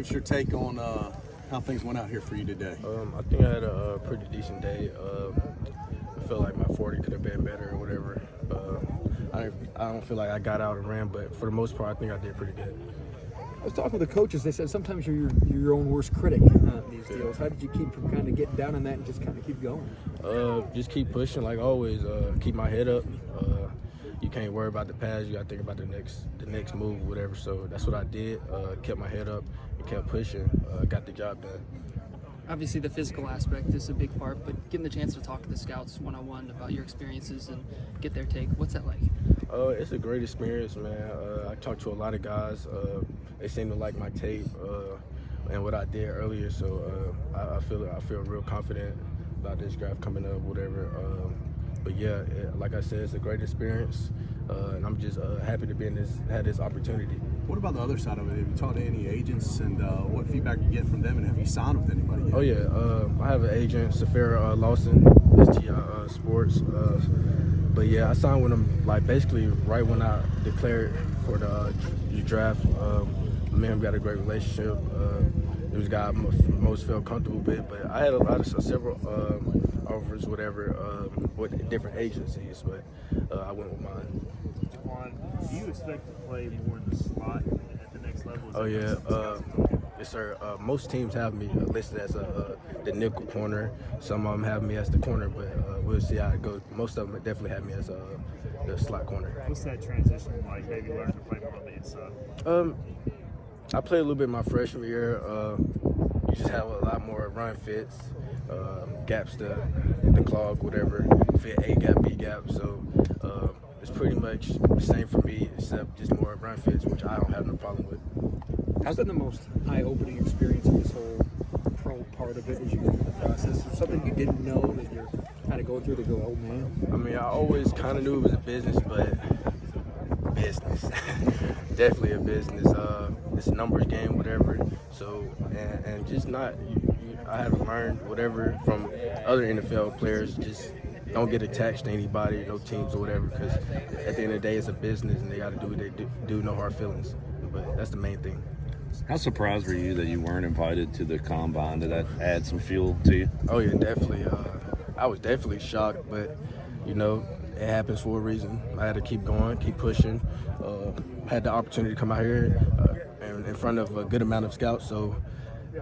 Give us your take on how things went out here for you today. I think I had a pretty decent day. I feel like my 40 could have been better or whatever. I don't feel like I got out and ran, but for the most part, I think I did pretty good. I was talking with the coaches. They said sometimes you're your own worst critic in these deals. How did you keep from kind of getting down on that and just kind of keep going? Just keep pushing like always. Keep my head up. You can't worry about the past. You got to think about the next move, whatever. So that's what I did. Kept my head up and kept pushing. Got the job done. Obviously, the physical aspect is a big part, but getting the chance to talk to the scouts one-on-one about your experiences and get their take, what's that like? It's a great experience, man. I talked to a lot of guys. They seem to like my tape and what I did earlier, so I feel real confident about this draft coming up, whatever. But yeah, like I said, it's a great experience, and I'm just happy to had this opportunity. What about the other side of it? Have you talked to any agents, and what feedback you get from them, and have you signed with anybody yet? Oh yeah, I have an agent, Safira Lawson, STI Sports. But yeah, I signed with him like basically right when I declared for the draft. Me and him got a great relationship. It was a guy I most felt comfortable with, but I had several offers, whatever, with different agencies, but I went with mine. Do you expect to play more in the slot at the next level? Oh yeah, yes sir. Most teams have me listed as the nickel corner. Some of them have me as the corner, but we'll see how it goes. Most of them definitely have me as the slot corner. What's that transition like? Maybe learn to play more on the inside. I played a little bit my freshman year. You just have a lot more run fits, gaps to clog, whatever, fit A gap, B gap. So it's pretty much the same for me, except just more run fits, which I don't have no problem with. How's been the most eye-opening experience of this whole pro part of it as you go through the process? Or something you didn't know that you're kind of going through to go, oh man? I mean, I always kind of knew it was a business, but business, definitely a business. It's a numbers game, whatever. So, and just not, I have learned whatever from other NFL players, just don't get attached to anybody, no teams or whatever, because at the end of the day, it's a business and they got to do what they do, no hard feelings. But that's the main thing. How surprised were you that you weren't invited to the combine? Did that add some fuel to you? Oh yeah, definitely. I was definitely shocked, but you know, it happens for a reason. I had to keep going, keep pushing. Had the opportunity to come out here and in front of a good amount of scouts. So,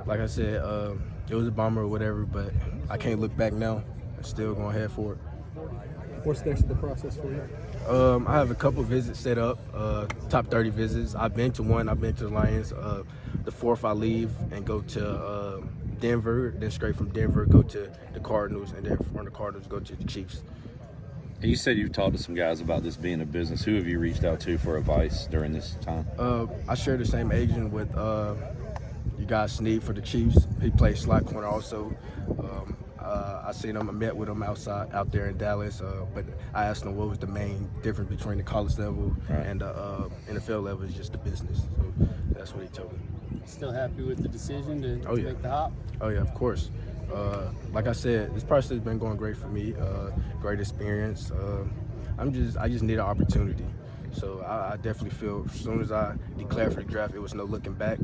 like I said, it was a bummer or whatever, but I can't look back now. I'm still going to head for it. What's next in the process for you? I have a couple visits set up, top 30 visits. I've been to one. I've been to the Lions. The 4th, I leave and go to Denver. Then straight from Denver, go to the Cardinals, and then from the Cardinals, go to the Chiefs. You said you've talked to some guys about this being a business. Who have you reached out to for advice during this time? I share the same agent with you guys, Sneed, for the Chiefs. He plays slot corner also. I seen him, I met with him out there in Dallas, but I asked him what was the main difference between the college level and the NFL level is just the business. So that's what he told me. Still happy with the decision to make the hop? Oh yeah, of course. Like I said, this process has been going great for me. Great experience. I just need an opportunity. So I definitely feel as soon as I declared for the draft, it was no looking back.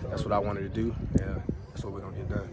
That's what I wanted to do. Yeah, that's what we're gonna get done.